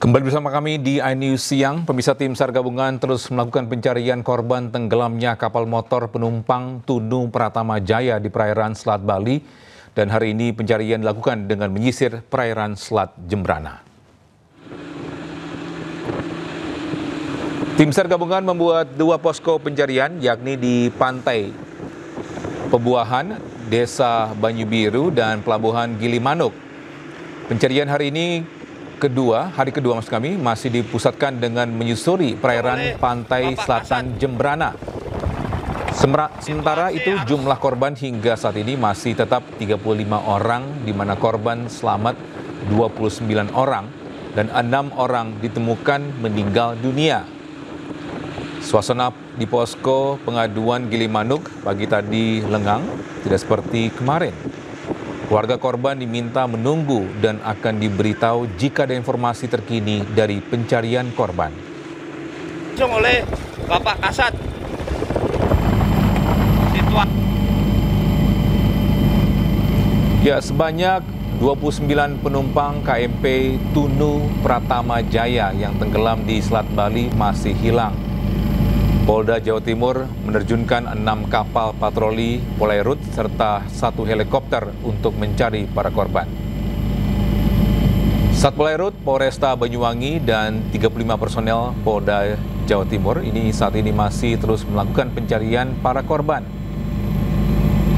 Kembali bersama kami di iNews Siang, pemirsa tim SAR gabungan terus melakukan pencarian korban tenggelamnya kapal motor penumpang Tunu Pratama Jaya di perairan Selat Bali. Dan hari ini pencarian dilakukan dengan menyisir perairan Selat Jembrana. Tim SAR gabungan membuat 2 posko pencarian, yakni di Pantai Pebuahan, Desa Banyu Biru, dan Pelabuhan Gilimanuk. Pencarian hari kedua masih dipusatkan dengan menyusuri perairan pantai selatan Jembrana. Sementara itu jumlah korban hingga saat ini masih tetap 35 orang, di mana korban selamat 29 orang dan 6 orang ditemukan meninggal dunia. Suasana di posko pengaduan Gilimanuk pagi tadi lengang, tidak seperti kemarin. Keluarga korban diminta menunggu dan akan diberitahu jika ada informasi terkini dari pencarian korban. Oleh Bapak Kasat. Ya, sebanyak 29 penumpang KMP Tunu Pratama Jaya yang tenggelam di Selat Bali masih hilang. Polda Jawa Timur menerjunkan 6 kapal patroli Polairut serta 1 helikopter untuk mencari para korban. Satpol Polairut, Polresta Banyuwangi, dan 35 personel Polda Jawa Timur saat ini masih terus melakukan pencarian para korban.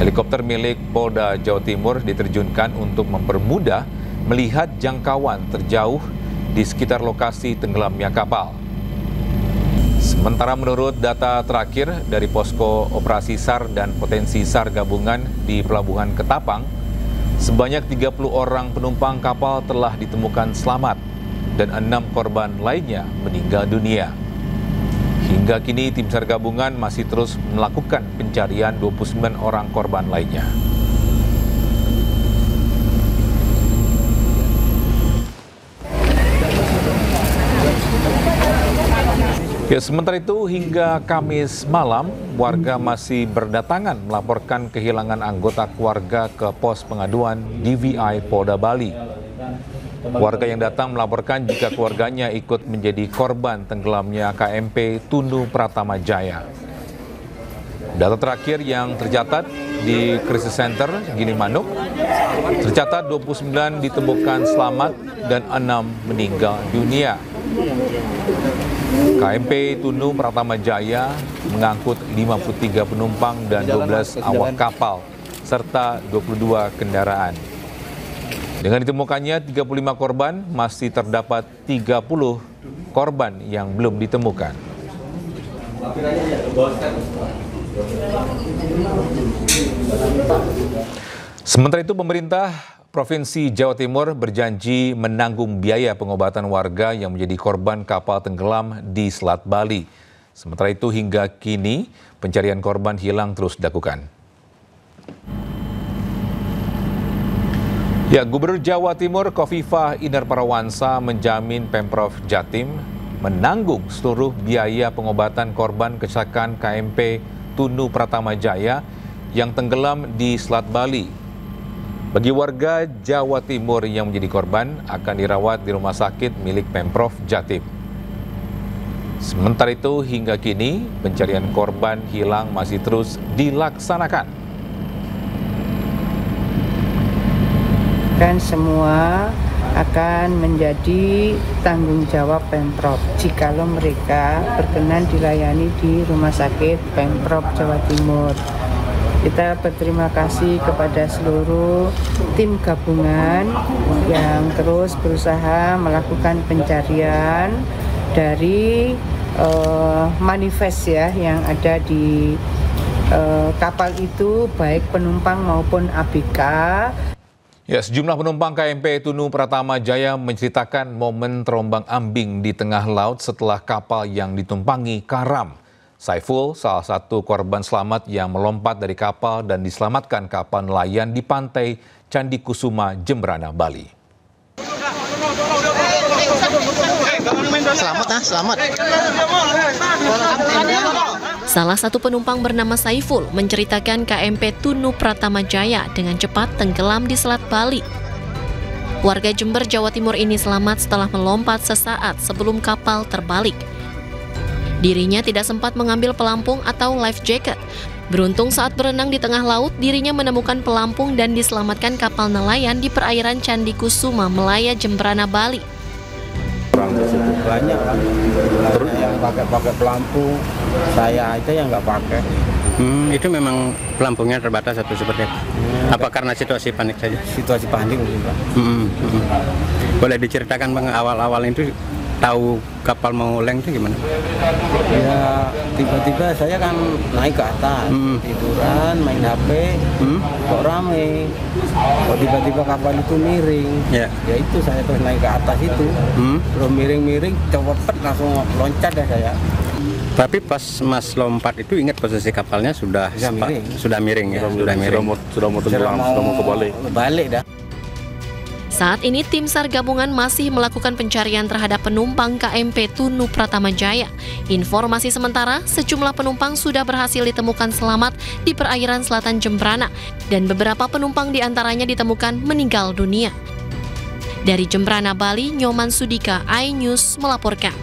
Helikopter milik Polda Jawa Timur diterjunkan untuk mempermudah melihat jangkauan terjauh di sekitar lokasi tenggelamnya kapal. Sementara menurut data terakhir dari posko operasi SAR dan potensi SAR gabungan di Pelabuhan Ketapang, sebanyak 30 orang penumpang kapal telah ditemukan selamat dan 6 korban lainnya meninggal dunia. Hingga kini tim SAR gabungan masih terus melakukan pencarian 29 orang korban lainnya. Ya, sementara itu hingga Kamis malam, warga masih berdatangan melaporkan kehilangan anggota keluarga ke pos pengaduan DVI Polda Bali. Warga yang datang melaporkan jika keluarganya ikut menjadi korban tenggelamnya KMP Tunu Pratama Jaya. Data terakhir yang tercatat di Crisis Center Gilimanuk, tercatat 29 ditemukan selamat dan 6 meninggal dunia. KMP Tunu Pratama Jaya mengangkut 53 penumpang dan 12 awak kapal, serta 22 kendaraan. Dengan ditemukannya 35 korban, masih terdapat 30 korban yang belum ditemukan. Sementara itu, pemerintah Provinsi Jawa Timur berjanji menanggung biaya pengobatan warga yang menjadi korban kapal tenggelam di Selat Bali. Sementara itu hingga kini pencarian korban hilang terus dilakukan. Ya, Gubernur Jawa Timur Khofifah Indar Parawansa menjamin Pemprov Jatim menanggung seluruh biaya pengobatan korban kecelakaan KMP Tunu Pratama Jaya yang tenggelam di Selat Bali. Bagi warga Jawa Timur yang menjadi korban akan dirawat di rumah sakit milik Pemprov Jatim. Sementara itu hingga kini pencarian korban hilang masih terus dilaksanakan. Dan semua akan menjadi tanggung jawab Pemprov jikalau mereka berkenan dilayani di rumah sakit Pemprov Jawa Timur. Kita berterima kasih kepada seluruh tim gabungan yang terus berusaha melakukan pencarian dari manifest yang ada di kapal itu, baik penumpang maupun ABK. Ya, sejumlah penumpang KMP Tunu Pratama Jaya menceritakan momen terombang-ambing di tengah laut setelah kapal yang ditumpangi karam. Saiful, salah satu korban selamat yang melompat dari kapal dan diselamatkan kapal nelayan di pantai Candi Kusuma, Jembrana, Bali. Selamat. Salah satu penumpang bernama Saiful menceritakan KMP Tunu Pratama Jaya dengan cepat tenggelam di Selat Bali. Warga Jember, Jawa Timur ini selamat setelah melompat sesaat sebelum kapal terbalik. Dirinya tidak sempat mengambil pelampung atau life jacket. Beruntung saat berenang di tengah laut, dirinya menemukan pelampung dan diselamatkan kapal nelayan di perairan Candi Kusuma, Melaya, Jemberana, Bali. Banyak kan, yang pakai pelampung, saya aja yang nggak pakai. Itu memang pelampungnya terbatas atau seperti itu? Apa karena situasi panik saja? Situasi panik mungkin, Pak. Boleh diceritakan Bang, awal-awal itu tahu kapal mau oleng itu gimana? Ya tiba-tiba saya kan naik ke atas, tiduran, main HP, kok rame, kok tiba-tiba kapal itu miring. Ya itu saya terus naik ke atas itu, belum miring-miring, cepet langsung loncat deh saya. Tapi pas Mas lompat itu ingat posisi kapalnya sudah miring ya? Sudah mau kebalik dah. Saat ini tim SAR gabungan masih melakukan pencarian terhadap penumpang KMP Tunu Pratama Jaya. Informasi sementara, sejumlah penumpang sudah berhasil ditemukan selamat di perairan selatan Jemberana dan beberapa penumpang diantaranya ditemukan meninggal dunia. Dari Jemberana, Bali, Nyoman Sudika, iNews melaporkan.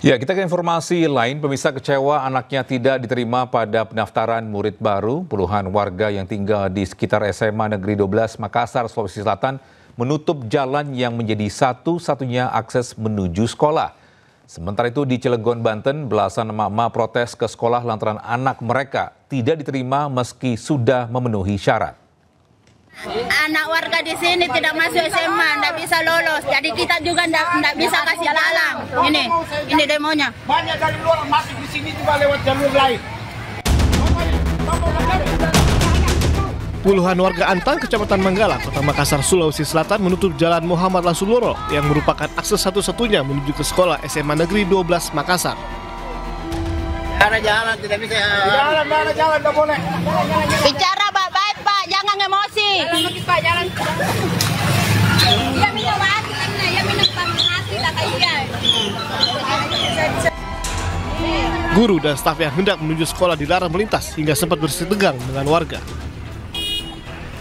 Ya, kita ke informasi lain. Pemirsa kecewa anaknya tidak diterima pada pendaftaran murid baru. Puluhan warga yang tinggal di sekitar SMA Negeri 12 Makassar, Sulawesi Selatan menutup jalan yang menjadi satu-satunya akses menuju sekolah. Sementara itu di Cilegon, Banten, belasan emak-emak protes ke sekolah lantaran anak mereka tidak diterima meski sudah memenuhi syarat. Anak warga di sini tidak masuk SMA, tidak bisa lolos. Jadi kita juga tidak bisa kasih jalan. Ini demonya. Banyak dari luar masuk di sini juga lewat jalur lain. Puluhan warga Antang, Kecamatan Manggala, Kota Makassar, Sulawesi Selatan menutup Jalan Muhammad Lasuloro yang merupakan akses satu-satunya menuju ke sekolah SMA Negeri 12 Makassar. Jalan tidak bisa. Jalan, tidak boleh. Bicara baik-baik, Pak, jangan emosi. Pak, jalan. Ya minum hati, ya minum hati, tak kayak. Guru dan staf yang hendak menuju sekolah dilarang melintas hingga sempat bersih tegang dengan warga.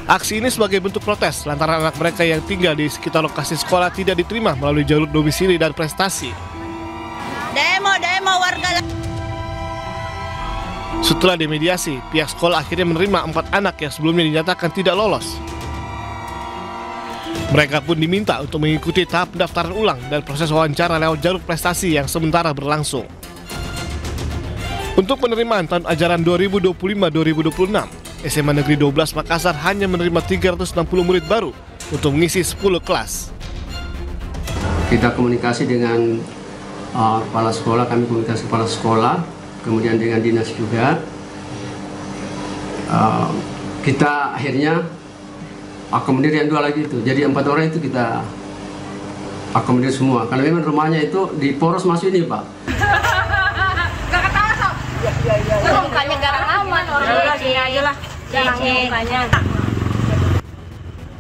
Aksi ini sebagai bentuk protes lantaran anak mereka yang tinggal di sekitar lokasi sekolah tidak diterima melalui jalur domisili dan prestasi. Demo warga. Setelah dimediasi, pihak sekolah akhirnya menerima 4 anak yang sebelumnya dinyatakan tidak lolos. Mereka pun diminta untuk mengikuti tahap pendaftaran ulang dan proses wawancara lewat jalur prestasi yang sementara berlangsung. Untuk penerimaan tahun ajaran 2025-2026, SMA Negeri 12 Makassar hanya menerima 360 murid baru untuk mengisi 10 kelas. Kita komunikasi dengan kepala sekolah, kami komunikasi kepala sekolah, kemudian dengan dinas juga. Kita akhirnya akomodir yang 2 lagi itu. Jadi 4 orang itu kita akomodir semua. Karena memang rumahnya itu di poros masuk ini, Pak. Gak ketawa, Sob? Iya. Mukanya garang aman orang. Iya lah. Mukanya.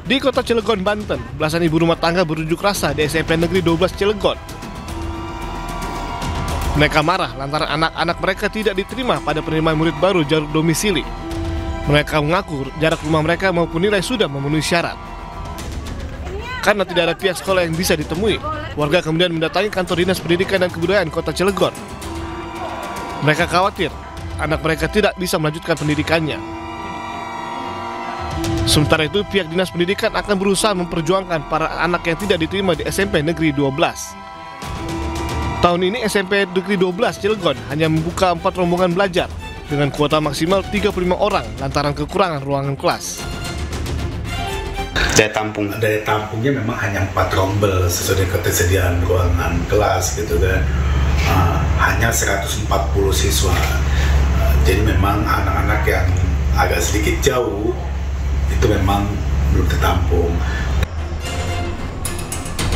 Di Kota Cilegon, Banten, belasan ibu rumah tangga berunjuk rasa di SMP Negeri 12 Cilegon. Mereka marah lantaran anak-anak mereka tidak diterima pada penerimaan murid baru jalur domisili. Mereka mengaku jarak rumah mereka maupun nilai sudah memenuhi syarat. Karena tidak ada pihak sekolah yang bisa ditemui, warga kemudian mendatangi kantor Dinas Pendidikan dan Kebudayaan Kota Cilegon. Mereka khawatir anak mereka tidak bisa melanjutkan pendidikannya. Sementara itu, pihak Dinas Pendidikan akan berusaha memperjuangkan para anak yang tidak diterima di SMP Negeri 12. Tahun ini SMP Negeri 12 Cilegon hanya membuka 4 rombongan belajar dengan kuota maksimal 35 orang lantaran kekurangan ruangan kelas. Daya tampungnya memang hanya 4 rombel sesuai dengan ketersediaan ruangan kelas gitu kan. Hanya 140 siswa. Jadi memang anak-anak yang agak sedikit jauh itu memang belum tertampung.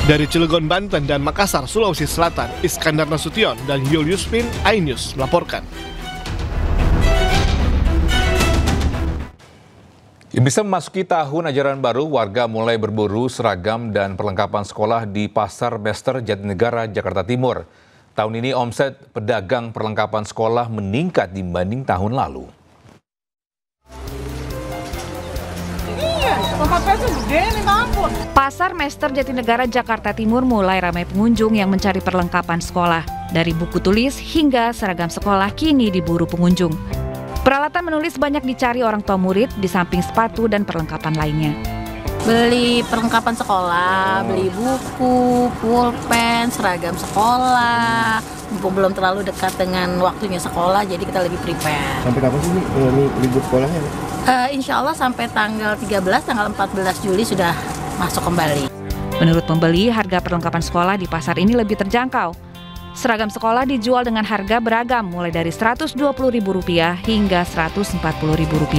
Dari Cilegon, Banten dan Makassar, Sulawesi Selatan, Iskandar Nasution dan Yul Yuspin, iNews melaporkan. Bisa memasuki tahun ajaran baru, warga mulai berburu seragam dan perlengkapan sekolah di Pasar Bester Jatinegara, Jakarta Timur. Tahun ini omset pedagang perlengkapan sekolah meningkat dibanding tahun lalu. Pasar Mester Jatinegara, Jakarta Timur mulai ramai pengunjung yang mencari perlengkapan sekolah. Dari buku tulis hingga seragam sekolah kini diburu pengunjung. Peralatan menulis banyak dicari orang tua murid di samping sepatu dan perlengkapan lainnya. Beli perlengkapan sekolah, beli buku, pulpen, seragam sekolah. Mumpung belum terlalu dekat dengan waktunya sekolah, jadi kita lagi prepare. Sampai kapan sih ini libur sekolahnya? Insya Allah sampai tanggal 13, tanggal 14 Juli sudah masuk kembali. Menurut pembeli, harga perlengkapan sekolah di pasar ini lebih terjangkau. Seragam sekolah dijual dengan harga beragam, mulai dari Rp120.000 hingga Rp140.000.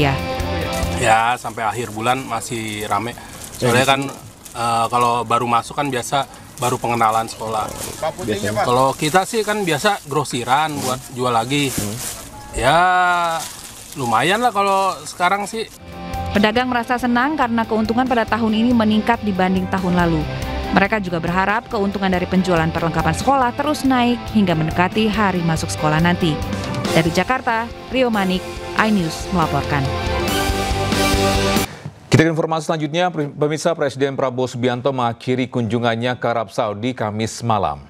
Ya, sampai akhir bulan masih rame. Soalnya kan kalau baru masuk kan biasa baru pengenalan sekolah. Kalau kita sih kan biasa grosiran buat jual lagi. Ya lumayan lah kalau sekarang sih. Pedagang merasa senang karena keuntungan pada tahun ini meningkat dibanding tahun lalu. Mereka juga berharap keuntungan dari penjualan perlengkapan sekolah terus naik hingga mendekati hari masuk sekolah nanti. Dari Jakarta, Rio Manik, iNews melaporkan. Kita ke informasi selanjutnya, pemirsa, Presiden Prabowo Subianto mengakhiri kunjungannya ke Arab Saudi Kamis malam.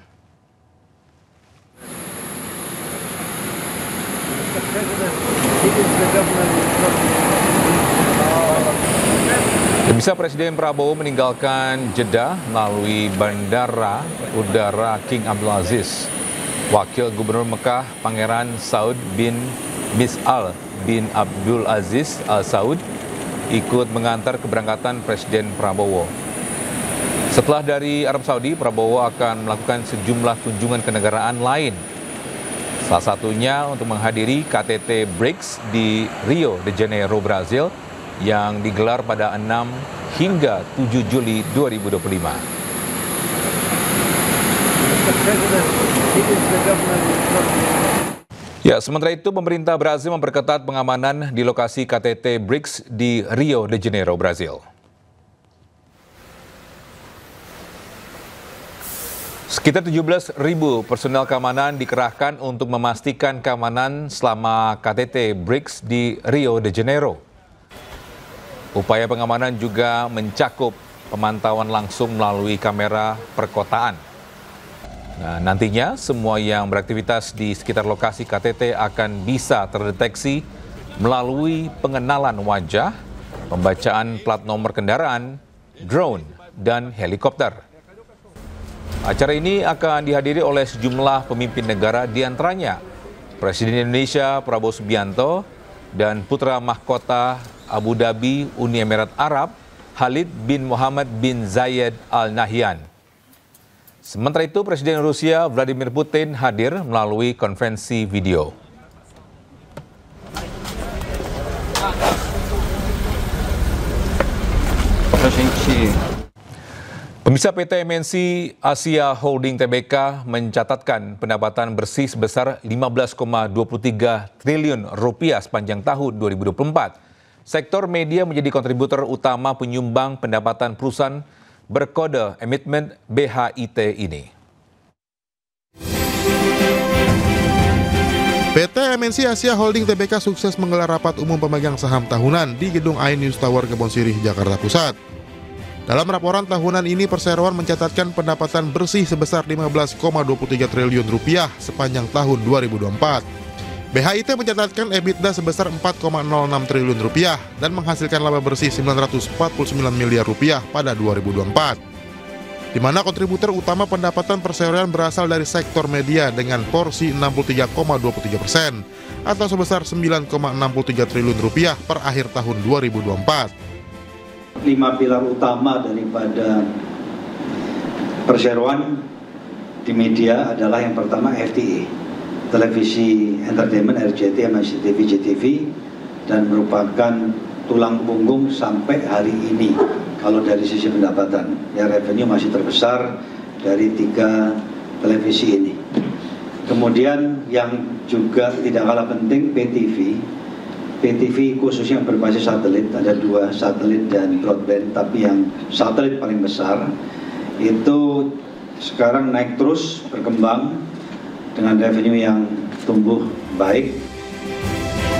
Pemirsa, Presiden Prabowo meninggalkan Jeddah melalui Bandara Udara King Abdul Aziz. Wakil Gubernur Mekah Pangeran Saud bin Mis'al bin Abdul Aziz Al Saud ikut mengantar keberangkatan Presiden Prabowo. Setelah dari Arab Saudi, Prabowo akan melakukan sejumlah kunjungan kenegaraan lain. Salah satunya untuk menghadiri KTT BRICS di Rio de Janeiro, Brazil, yang digelar pada 6 hingga 7 Juli 2025. Ya, sementara itu pemerintah Brazil memperketat pengamanan di lokasi KTT BRICS di Rio de Janeiro, Brazil. Sekitar 17.000 personel keamanan dikerahkan untuk memastikan keamanan selama KTT BRICS di Rio de Janeiro. Upaya pengamanan juga mencakup pemantauan langsung melalui kamera perkotaan. Nah, nantinya semua yang beraktivitas di sekitar lokasi KTT akan bisa terdeteksi melalui pengenalan wajah, pembacaan plat nomor kendaraan, drone, dan helikopter. Acara ini akan dihadiri oleh sejumlah pemimpin negara, diantaranya Presiden Indonesia Prabowo Subianto dan putra mahkota Abu Dhabi Uni Emirat Arab Khalid bin Muhammad bin Zayed Al Nahyan. Sementara itu, Presiden Rusia Vladimir Putin hadir melalui konferensi video. Pemirsa, PT MNC Asia Holding Tbk mencatatkan pendapatan bersih sebesar 15,23 triliun rupiah sepanjang tahun 2024. Sektor media menjadi kontributor utama penyumbang pendapatan perusahaan berkode emiten BHIT ini. PT MNC Asia Holding Tbk sukses menggelar rapat umum pemegang saham tahunan di gedung iNews Tower Kebonsirih, Jakarta Pusat. Dalam laporan tahunan ini, perseroan mencatatkan pendapatan bersih sebesar 15,23 triliun rupiah sepanjang tahun 2024. BHIT mencatatkan EBITDA sebesar 4,06 triliun rupiah dan menghasilkan laba bersih 949 miliar rupiah pada 2024. Di mana kontributor utama pendapatan perseroan berasal dari sektor media dengan porsi 63,23% atau sebesar 9,63 triliun rupiah per akhir tahun 2024. 5 pilar utama daripada perseroan di media adalah yang pertama FTE, televisi entertainment, RCTI, MNCTV, JTV, dan merupakan tulang punggung sampai hari ini. Kalau dari sisi pendapatan, ya revenue masih terbesar dari 3 televisi ini. Kemudian yang juga tidak kalah penting, PTV khususnya yang berbasis satelit, ada 2 satelit dan broadband, tapi yang satelit paling besar itu sekarang naik terus, berkembang dengan revenue yang tumbuh baik.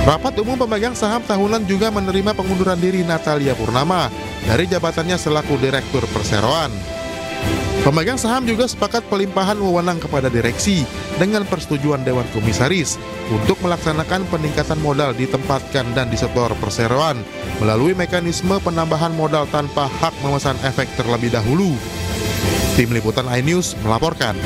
Rapat umum pemegang saham tahunan juga menerima pengunduran diri Natalia Purnama dari jabatannya selaku Direktur Perseroan. Pemegang saham juga sepakat pelimpahan wewenang kepada direksi dengan persetujuan Dewan Komisaris untuk melaksanakan peningkatan modal ditempatkan dan disetor perseroan melalui mekanisme penambahan modal tanpa hak memesan efek terlebih dahulu. Tim Liputan iNews melaporkan.